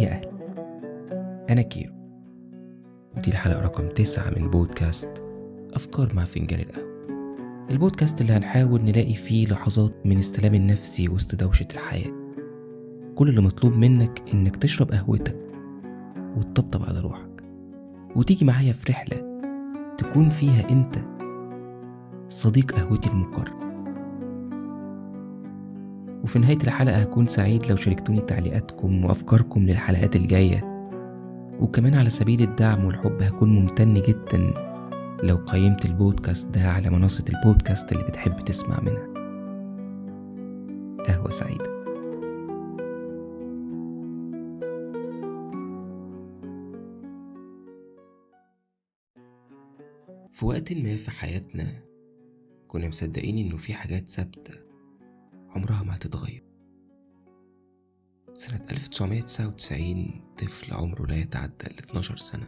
يا أهل، أنا كيرو، ودي الحلقة رقم 9 من بودكاست أفكار مع فنجان القهوة. البودكاست اللي هنحاول نلاقي فيه لحظات من السلام النفسي وسط دوشة الحياة. كل اللي مطلوب منك إنك تشرب قهوتك وتطبطب على روحك، وتيجي معايا في رحلة تكون فيها أنت صديق قهوتي المقرب. وفي نهاية الحلقة هكون سعيد لو شاركتوني تعليقاتكم وأفكاركم للحلقات الجاية، وكمان على سبيل الدعم والحب هكون ممتن جدا لو قيمت البودكاست ده على منصة البودكاست اللي بتحب تسمع منها. قهوة سعيدة. في وقت ما في حياتنا كنا مصدقين إنه في حاجات ثابتة عمرها ما هتتغير. سنة 1999 طفل عمره لا يتعدى 12 سنة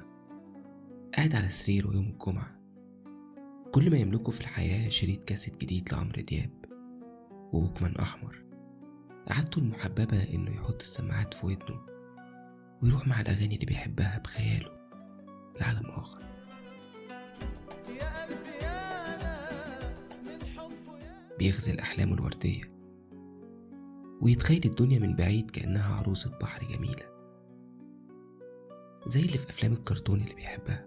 قاعد على سريره يوم الجمعة، كل ما يملكه في الحياة شريط كاسيت جديد لعمرو دياب ووكمان أحمر. عادته المحببة إنه يحط السماعات في ودنه ويروح مع الأغاني اللي بيحبها بخياله لعالم آخر. بيغزل أحلامه الوردية ويتخيل الدنيا من بعيد كأنها عروسة بحر جميلة زي اللي في أفلام الكرتون اللي بيحبها.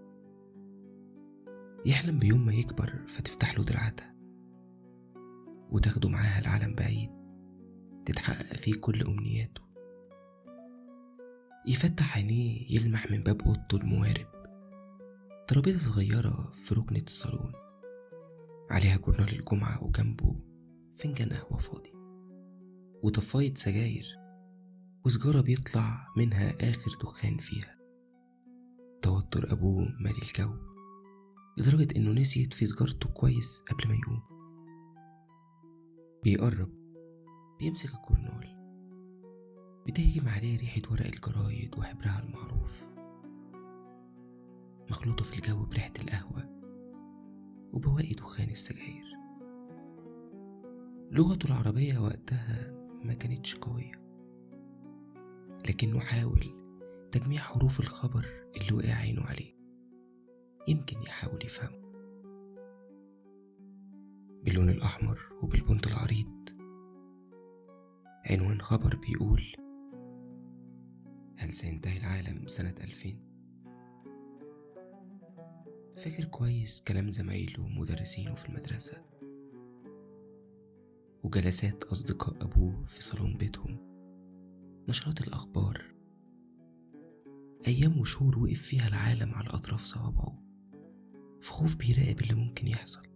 يحلم بيوم ما يكبر فتفتح له دراعتها وتاخده معاها لعالم بعيد تتحقق فيه كل أمنياته. يفتح عينيه يلمح من باب أوضته الموارب ترابيزة صغيرة في ركنة الصالون عليها جورنال الجمعة وجنبه فنجان قهوة فاضي وطفاية سجاير وسجارة بيطلع منها آخر دخان فيها. توتر أبوه مالي الجو لدرجة إنه نسي يطفي سجارته كويس قبل ما يقوم. بيقرب بيمسك الجورنال بتهجم عليه ريحة ورق الجرايد وحبرها المعروف مخلوطة في الجو بريحة القهوة وبواقي دخان السجاير. لغته العربية وقتها ما كانتش قوية، لكنه حاول تجميع حروف الخبر اللي وقع عينه عليه يمكن يحاول يفهمه. باللون الأحمر وبالبنط العريض عنوان خبر بيقول: هل سينتهي العالم سنة 2000؟ فاكر كويس كلام زمايله ومدرسينه في المدرسة وجلسات أصدقاء أبوه في صالون بيتهم، نشرات الأخبار، أيام وشهور وقف فيها العالم على أطراف صوابعه في خوف بيراقب اللي ممكن يحصل.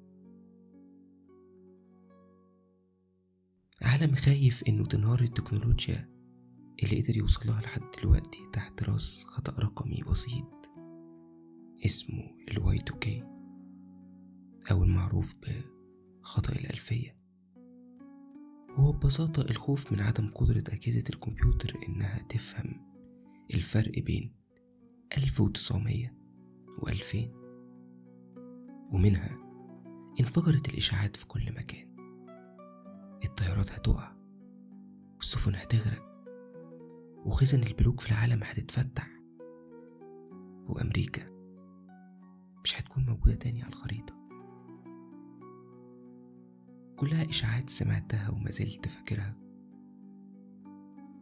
عالم خايف إنه تنهار التكنولوجيا اللي قدر يوصلها لحد دلوقتي تحت راس خطأ رقمي بسيط اسمه Y2K أو المعروف بخطأ الألفية. وهو ببساطة الخوف من عدم قدرة أجهزة الكمبيوتر إنها تفهم الفرق بين 1900 و2000. ومنها انفجرت الإشاعات في كل مكان، الطيارات هتقع والسفن هتغرق وخزن البنوك في العالم هتتفتح وأمريكا مش هتكون موجودة تاني على الخريطة. كلها إشاعات سمعتها وما زلت فاكرها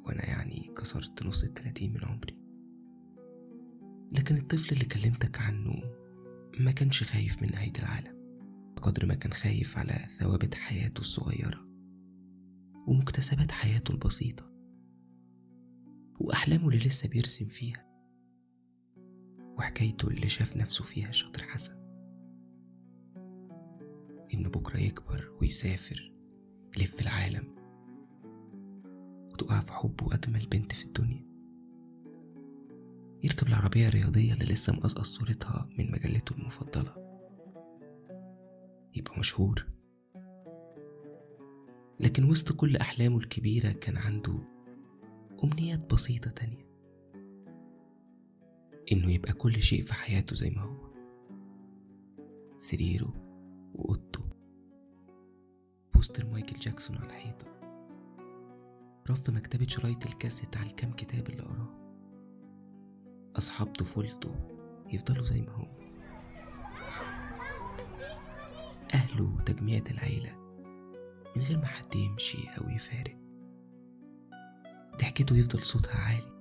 وأنا يعني كسرت نص 30 من عمري. لكن الطفل اللي كلمتك عنه ما كانش خايف من نهاية العالم بقدر ما كان خايف على ثوابت حياته الصغيرة ومكتسبات حياته البسيطة وأحلامه اللي لسه بيرسم فيها وحكايته اللي شاف نفسه فيها شاطر حسن. إنه بكرة يكبر ويسافر يلف العالم وتقع في حبه أجمل بنت في الدنيا، يركب العربية الرياضية اللي لسه مقصقص صورتها من مجلته المفضلة، يبقى مشهور. لكن وسط كل أحلامه الكبيرة كان عنده أمنيات بسيطة تانية، إنه يبقى كل شيء في حياته زي ما هو: سريره وأوضته، بوستر مايكل جاكسون على الحيطة، رف مكتبة شرايط الكاسيت على الكام كتاب اللي قراه، أصحاب طفولته يفضلوا زي ما هم، أهله وتجميعة العيلة من غير ما حد يمشي أو يفارق. ضحكته يفضل صوتها عالي،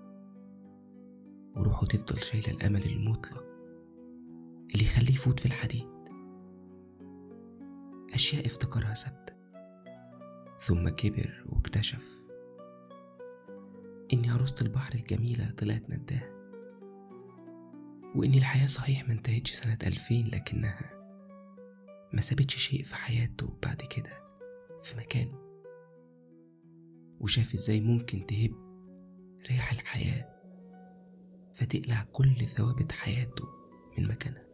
وروحه تفضل شايلة الأمل المطلق اللي يخليه يفوت في الحديد. أشياء افتكرها ثابتة، ثم كبر واكتشف إن عروسة البحر الجميلة طلعت نداها، وإن الحياة صحيح ما انتهتش سنة 2000، لكنها ما سابتش شيء في حياته بعد كده في مكانه. وشاف إزاي ممكن تهب ريح الحياة فتقلع كل ثوابت حياته من مكانها،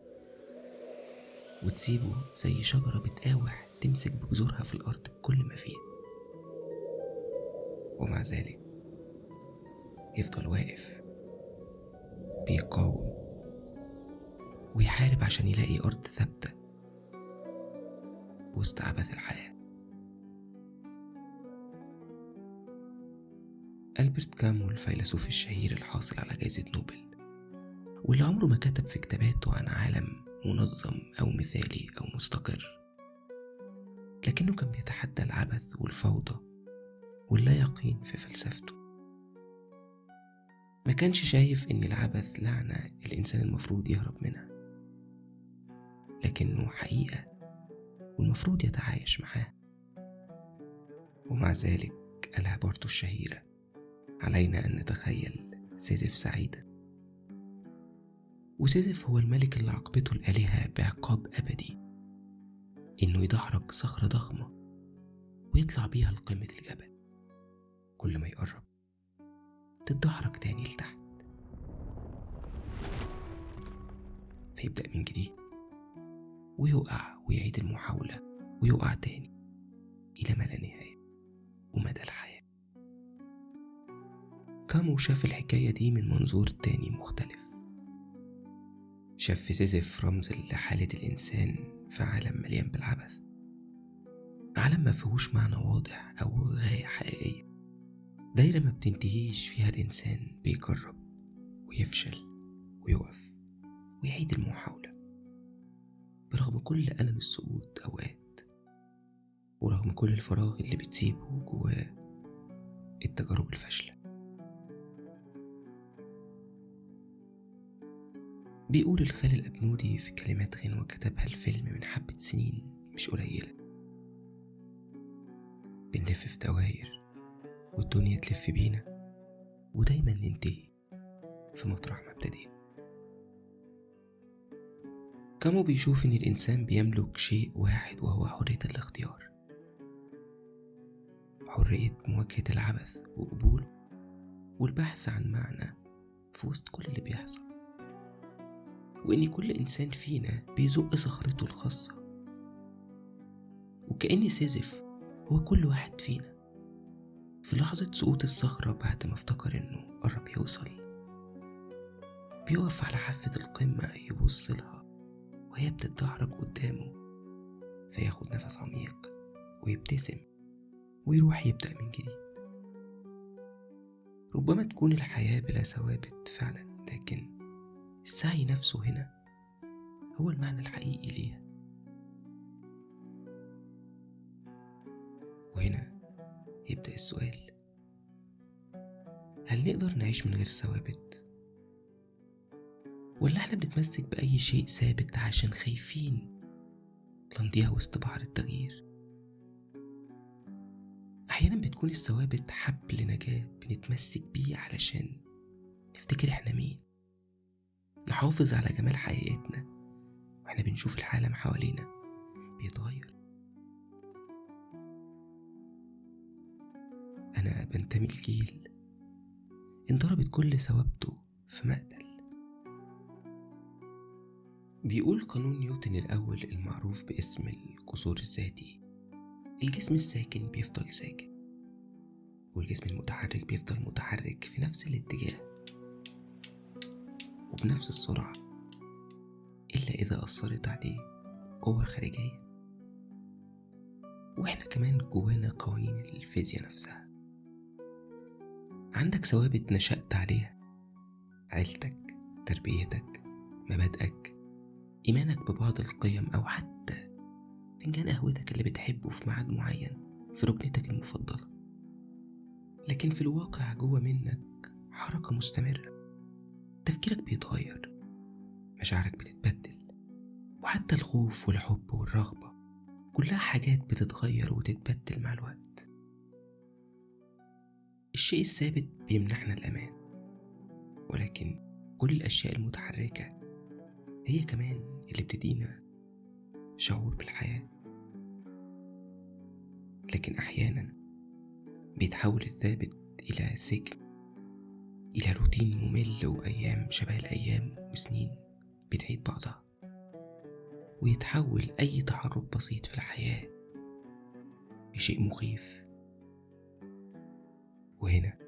وتسيبه زي شجرة بتقاوح تمسك بجذورها في الأرض بكل ما فيها، ومع ذلك يفضل واقف بيقاوم ويحارب عشان يلاقي أرض ثابتة وسط عبث الحياة. ألبرت كامو الفيلسوف الشهير الحاصل على جائزة نوبل، واللي عمره ما كتب في كتاباته عن عالم منظم أو مثالي أو مستقر، لكنه كان بيتحدى العبث والفوضى واللا يقين في فلسفته. ما كانش شايف إن العبث لعنة الإنسان المفروض يهرب منها، لكنه حقيقة والمفروض يتعايش معها. ومع ذلك قال عبارته الشهيرة: علينا أن نتخيل سيزيف سعيدا. وسيزيف هو الملك اللي عاقبته الآلهة بعقاب أبدي، إنه يدحرج صخرة ضخمة ويطلع بيها لقمة الجبل. كل ما يقرب تتدحرج تاني لتحت، فيبدأ من جديد ويقع ويعيد المحاولة ويقع تاني إلى ما لا نهاية ومدى الحياة. كامو شاف الحكاية دي من منظور تاني مختلف. شاف في سيزيف رمز لحالة الإنسان في عالم مليان بالعبث، عالم ما فيهوش معنى واضح أو غاية حقيقية، دايرة ما بتنتهيش فيها الإنسان بيجرب ويفشل ويقف ويعيد المحاولة، برغم كل ألم السقوط أوقات، ورغم كل الفراغ اللي بتسيبه جواه التجارب الفاشلة. بيقول الخال الأبنودي في كلمات غنوة كتبها الفيلم من حبة سنين مش قليلة: بنلف في دواير والدنيا تلف بينا، ودايما ننتهي في مطرح ما ابتدينا. كامو بيشوف إن الإنسان بيملك شيء واحد، وهو حرية الاختيار، حرية مواجهة العبث وقبوله والبحث عن معنى في وسط كل اللي بيحصل، وإن كل إنسان فينا بيزق صخرته الخاصة، وكأن سيزيف هو كل واحد فينا في لحظة سقوط الصخرة بعد ما افتكر إنه قرب يوصل، بيقف على حافة القمة يبص لها وهي بتتدحرج قدامه، فياخد نفس عميق ويبتسم ويروح يبدأ من جديد. ربما تكون الحياة بلا ثوابت فعلا، لكن السعي نفسه هنا هو المعنى الحقيقي ليها. وهنا يبدأ السؤال: هل نقدر نعيش من غير ثوابت؟ ولا احنا بنتمسك بأي شيء ثابت عشان خايفين لنضيع وسط بحر التغيير؟ أحيانا بتكون الثوابت حبل نجاة بنتمسك بيه علشان نفتكر احنا مين، نحافظ على جمال حقيقتنا واحنا بنشوف العالم حوالينا بيتغير. أنا بنتمي لجيل انضربت كل ثوابته في مقتل. بيقول قانون نيوتن الأول المعروف باسم القصور الذاتي: الجسم الساكن بيفضل ساكن، والجسم المتحرك بيفضل متحرك في نفس الاتجاه وبنفس السرعة، إلا إذا أثرت عليه قوة خارجية. وإحنا كمان جوانا قوانين الفيزياء نفسها. عندك ثوابت نشأت عليها: عيلتك، تربيتك، مبادئك، إيمانك ببعض القيم، أو حتى فنجان قهوتك اللي بتحبه في ميعاد معين في ركنتك المفضلة. لكن في الواقع جوه منك حركة مستمرة، تفكيرك بيتغير، مشاعرك بتتبدل، وحتى الخوف والحب والرغبة كلها حاجات بتتغير وتتبدل مع الوقت. الشيء الثابت بيمنحنا الأمان، ولكن كل الأشياء المتحركة هي كمان اللي بتدينا شعور بالحياة. لكن أحيانا بيتحول الثابت إلى سجن، إلى روتين ممل وأيام شبه الأيام وسنين بتعيد بعضها، ويتحول أي تحرك بسيط في الحياة لشيء مخيف. وهنا،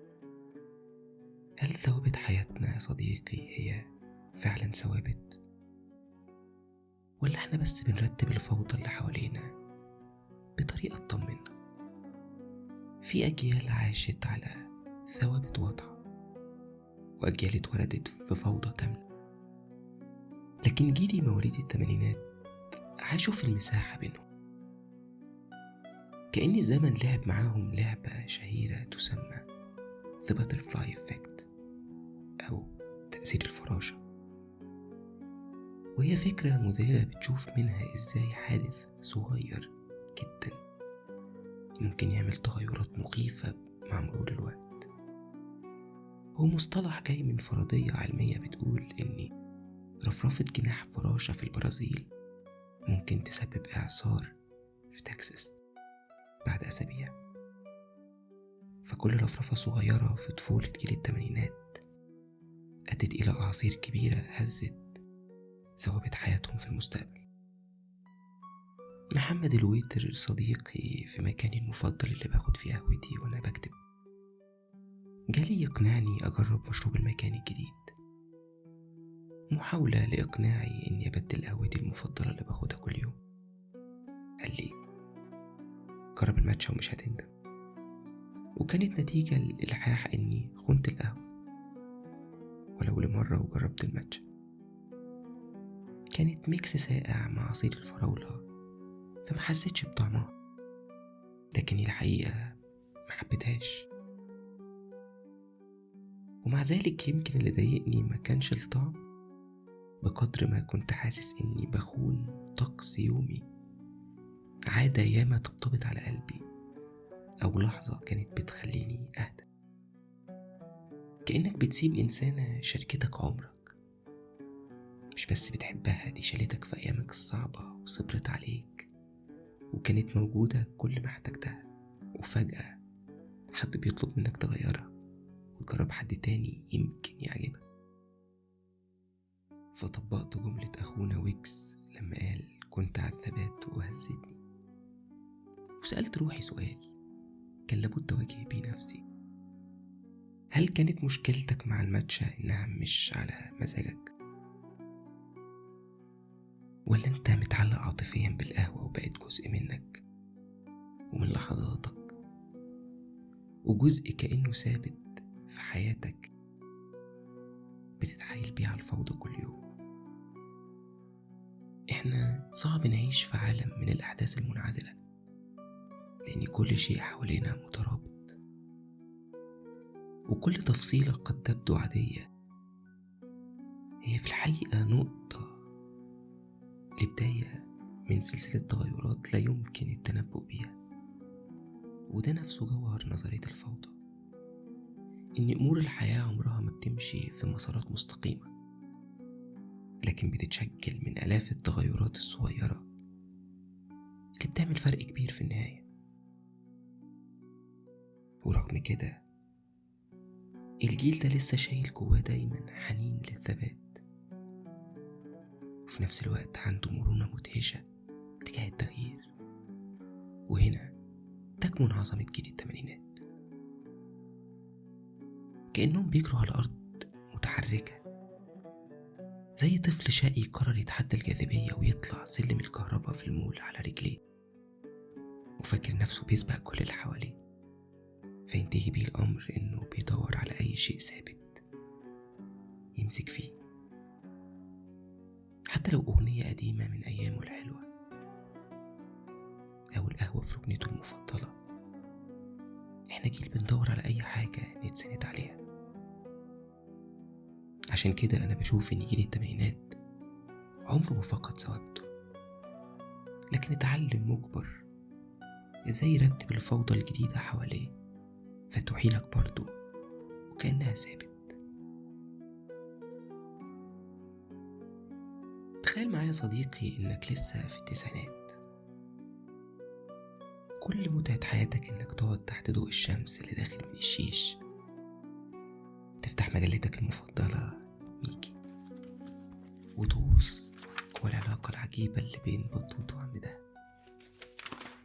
هل ثوابت حياتنا يا صديقي هي فعلا ثوابت، ولا احنا بس بنرتب الفوضى اللي حوالينا بطريقة تطمنا؟ في أجيال عاشت على ثوابت واضحة، وأجيال اتولدت في فوضى كاملة، لكن جيلي مواليد الثمانينات عاشوا في المساحة بينهم، كأن الزمن لعب معاهم لعبة شهيرة تسمى The Butterfly Effect أو تأثير الفراشة. وهي فكرة مذهلة بتشوف منها إزاي حادث صغير جدا ممكن يعمل تغيرات مخيفة مع مرور الوقت. هو مصطلح جاي من فرضية علمية بتقول إن رفرفة جناح فراشة في البرازيل ممكن تسبب إعصار في تكساس بعد أسابيع. فكل رفرفة صغيرة في طفولة جيل الثمانينات أدت إلى أعاصير كبيرة هزت ثوابت حياتهم في المستقبل. محمد الويتر صديقي في مكاني المفضل اللي باخد فيه قهوتي وأنا بكتب جالي يقنعني أجرب مشروب المكان الجديد، محاولة لإقناعي إني أبدل قهوتي المفضلة اللي باخدها كل يوم. قال لي جرب الماتشا ومش هتندم. وكانت نتيجة الإلحاح إني خنت القهوة ولو لمرة وجربت الماتشا. كانت ميكس ساقع مع عصير الفراولة، فما حسيتش بطعمها، لكن الحقيقة ما حبيتهاش. ومع ذلك يمكن اللي ضايقني ما كانش الطعم بقدر ما كنت حاسس إني بخون طقس يومي، عادة ياما ترتبط على قلبي، أو لحظة كانت بتخليني أهدى. كأنك بتسيب إنسانة شاركتك عمرك، مش بس بتحبها، دي شالتك في أيامك الصعبة وصبرت عليك وكانت موجودة كل ما احتجتها، وفجأة حد بيطلب منك تغيرها وتجرب حد تاني يمكن يعجبك. فطبقت جملة أخونا ويكس لما قال كنت على الثبات وهزتني، وسألت روحي سؤال كان لابد أواجه بيه نفسي: هل كانت مشكلتك مع الماتشا إنها مش على مزاجك، ولا أنت متعلق عاطفيا بالقهوة وبقت جزء منك ومن لحظاتك، وجزء كأنه ثابت في حياتك بتتحايل بيه على الفوضى كل يوم؟ إحنا صعب نعيش في عالم من الأحداث المنعدلة، لأن كل شيء حوالينا مترابط، وكل تفصيلة قد تبدو عادية هي في الحقيقة نقطة لبداية من سلسلة تغيرات لا يمكن التنبؤ بيها. وده نفسه جوهر نظرية الفوضى، إن أمور الحياة عمرها ما بتمشي في مسارات مستقيمة، لكن بتتشكل من آلاف التغيرات الصغيرة اللي بتعمل فرق كبير في النهاية. ورغم كده الجيل ده لسه شايل جواه دايما حنين للثبات، وفي نفس الوقت عنده مرونة مدهشة تجاه التغيير. وهنا تكمن عظمة جيل الثمانينات، كأنهم بيجروا على أرض متحركة، زي طفل شقي قرر يتحدى الجاذبية ويطلع سلم الكهرباء في المول على رجليه، وفاكر نفسه بيسبق كل اللي حواليه، فينتهي بيه الأمر إنه بيدور على أي شيء ثابت يمسك فيه حتى لو أغنية قديمة من أيامه الحلوة، أو القهوة في ركنته المفضلة. احنا جيل بندور على أي حاجة نتسند عليها. عشان كده أنا بشوف إن جيل التمانينات عمره ما فقد ثوابته، لكن اتعلم مجبر ازاي يرتب الفوضى الجديدة حواليه فتحيلك برضه وكأنها ثابت. تخيل معايا صديقي إنك لسه في التسعينات، كل متعة حياتك إنك تقعد تحت ضوء الشمس اللي داخل من الشيش، تفتح مجلتك المفضلة ميكي وتغوص جوا العلاقة العجيبة اللي بين بطوط وعم ده،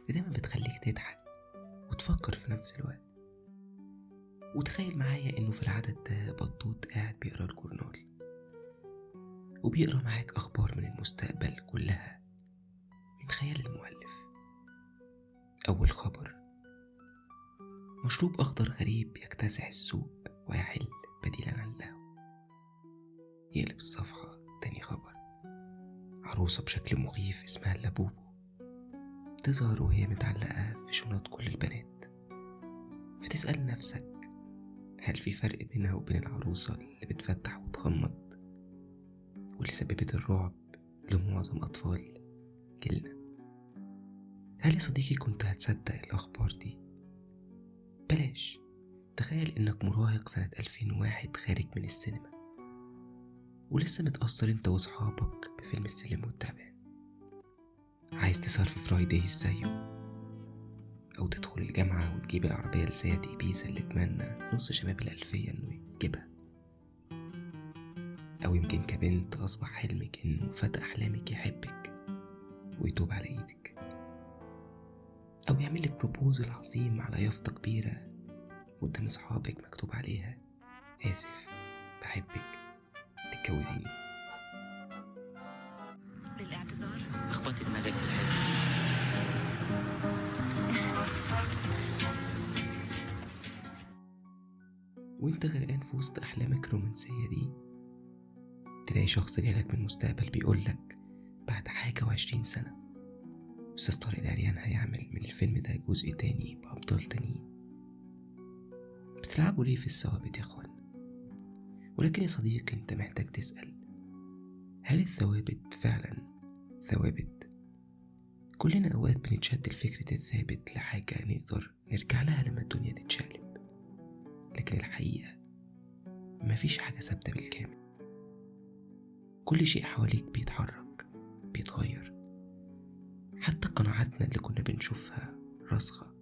اللي دايما بتخليك تضحك وتفكر في نفس الوقت. وتخيل معايا إنه في العدد ده بطوط قاعد بيقرأ الجورنال، وبيقرأ معاك أخبار من المستقبل كلها من خيال المؤلف. أول خبر: مشروب أخضر غريب يكتسح السوق ويحل بديلا عن القهوة. يقلب الصفحة. تاني خبر: عروسة بشكل مخيف اسمها اللبوبو تظهر وهي متعلقة في شنط كل البنات. فتسأل نفسك، هل في فرق بينها وبين العروسة اللي بتفتح وتغمض واللي سببت الرعب لمعظم أطفال جيلنا؟ هل يا صديقي كنت هتصدق الأخبار دي؟ بلاش. تخيل إنك مراهق سنة 2001 خارج من السينما، ولسه متأثر انت وصحابك بفيلم السلم والتعبان، عايز تسهر في فرايدايز زيه، أو تدخل الجامعة وتجيب العربية لسيادة إبيزا اللي اتمنى نص شباب الألفية إنه يجيبها. أو يمكن كبنت أصبح حلمك إنه فتى أحلامك يحبك ويتوب على إيدك، أو يعملك بروبوزل عظيم على يافطة كبيرة قدام أصحابك مكتوب عليها آسف بحبك تتجوزيني. للاعتذار اخبطي دماغك في الحب. وانت غرقان في وسط أحلامك الرومانسية دي، تلاقي شخص جايلك من المستقبل بيقولك بعد حاجة و20 سنة أستاذ طارق العريان هيعمل من الفيلم ده جزء تاني بأبطال تانيين. بتلعبوا ليه في الثوابت يا اخوان؟ ولكن يا صديقي انت محتاج تسأل، هل الثوابت فعلا ثوابت؟ كلنا اوقات بنتشد لفكرة الثابت لحاجة نقدر نرجع لها لما الدنيا تتشقلب، لكن الحقيقة مفيش حاجة ثابتة بالكامل. كل شيء حواليك بيتحرك بيتغير، حتى قناعاتنا اللي كنا بنشوفها راسخة.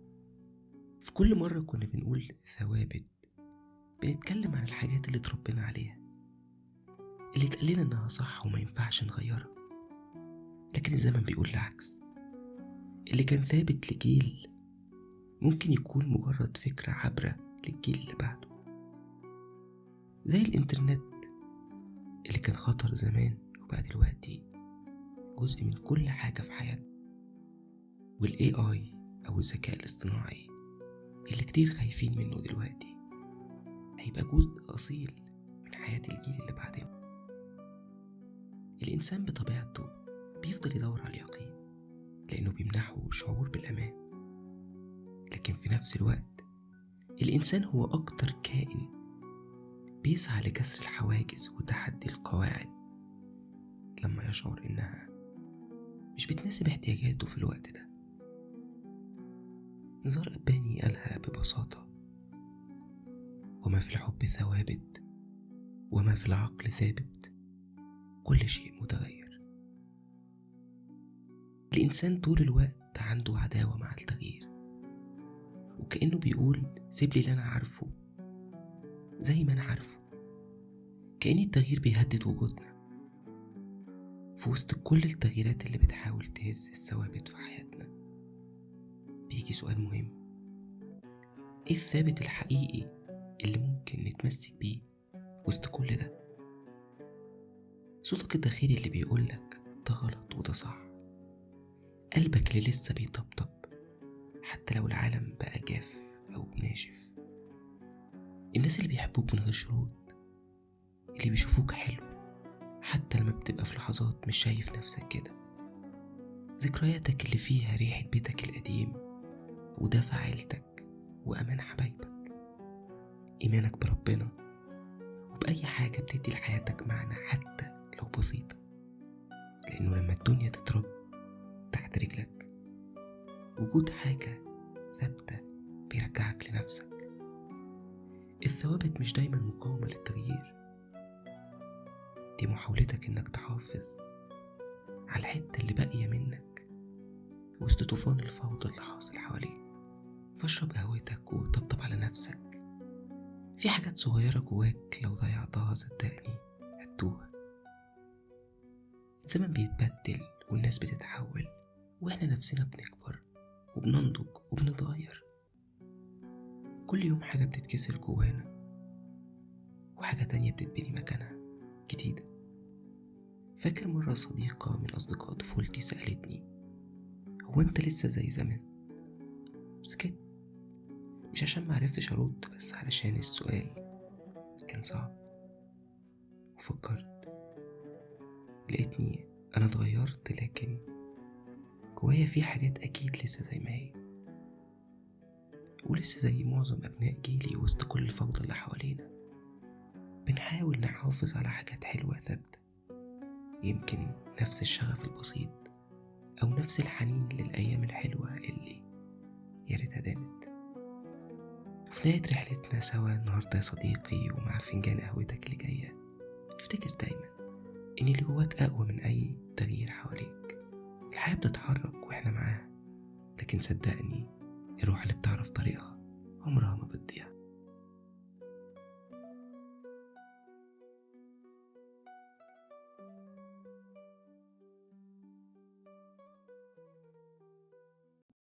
في كل مرة كنا بنقول ثوابت بنتكلم عن الحاجات اللي اتربينا عليها، اللي اتقالنا انها صح وما ينفعش نغيرها. لكن الزمن بيقول العكس، اللي كان ثابت لجيل ممكن يكون مجرد فكرة عابرة للجيل اللي بعده. زي الانترنت اللي كان خطر زمان وبقى دلوقتي جزء من كل حاجة في حياتنا. والاي اي او الذكاء الاصطناعي اللي كتير خايفين منه دلوقتي هيبقى جزء اصيل من حياة الجيل اللي بعدنا. الانسان بطبيعته بيفضل يدور على اليقين لانه بيمنحه شعور بالامان، لكن في نفس الوقت الانسان هو اكتر كائن بيسعى لكسر الحواجز وتحدي القواعد لما يشعر انها مش بتناسب احتياجاته في الوقت ده. نزار قباني قالها ببساطة: وما في الحب ثوابت وما في العقل ثابت، كل شيء متغير. الإنسان طول الوقت عنده عداوة مع التغيير، وكأنه بيقول سيب لي اللي أنا عارفه زي ما أنا عارفه. كأن التغيير بيهدد وجودنا. في وسط كل التغييرات اللي بتحاول تهز الثوابت في حياتنا بيجي سؤال مهم: ايه الثابت الحقيقي اللي ممكن نتمسك بيه وسط كل ده؟ صوتك الداخلي اللي بيقولك ده غلط وده صح، قلبك اللي لسه بيطبطب حتى لو العالم بقى جاف أو ناشف، الناس اللي بيحبوك من غير شروط، اللي بيشوفوك حلو حتى لما بتبقى في لحظات مش شايف نفسك كده. ذكرياتك اللي فيها ريحة بيتك القديم ودفع عيلتك وأمان حبايبك، إيمانك بربنا وبأي حاجة بتدي لحياتك معنى حتى لو بسيطة. لأنه لما الدنيا تترب تحت رجلك، وجود حاجة ثابتة بيرجعك لنفسك. الثوابت مش دايما مقاومة للتغيير، دي محاولتك إنك تحافظ على الحتة اللي باقية منك وسط طوفان الفوضى اللي حاصل حواليك. فاشرب قهوتك وطبطب على نفسك. في حاجات صغيرة جواك لو ضيعتها صدقني هتتوه. الزمن بيتبدل والناس بتتحول، واحنا نفسنا بنكبر وبننضج وبنتغير. كل يوم حاجة بتتكسر جوانا وحاجة تانية بتتبني مكانها جديدة. فاكر مرة صديقة من أصدقاء طفولتي سألتني: هو أنت لسه زي زمان؟ سكت، مش عشان معرفتش أرد، بس علشان السؤال كان صعب. وفكرت، لقيتني أنا اتغيرت، لكن جوايا في حاجات أكيد لسه زي ما هي، ولسه زي معظم أبناء جيلي وسط كل الفوضى اللي حوالينا. بنحاول نحافظ على حاجات حلوة ثابتة، يمكن نفس الشغف البسيط أو نفس الحنين للأيام الحلوة اللي يا ريتها دامت. وفي نهاية رحلتنا سوا النهاردة يا صديقي، ومع فنجان قهوتك اللي جاية، افتكر دايما إن اللي جواك أقوى من أي تغيير حواليك. الحياة بتتحرك وإحنا معاها، لكن صدقني الروح اللي بتعرف طريقها عمرها ما بتضيع.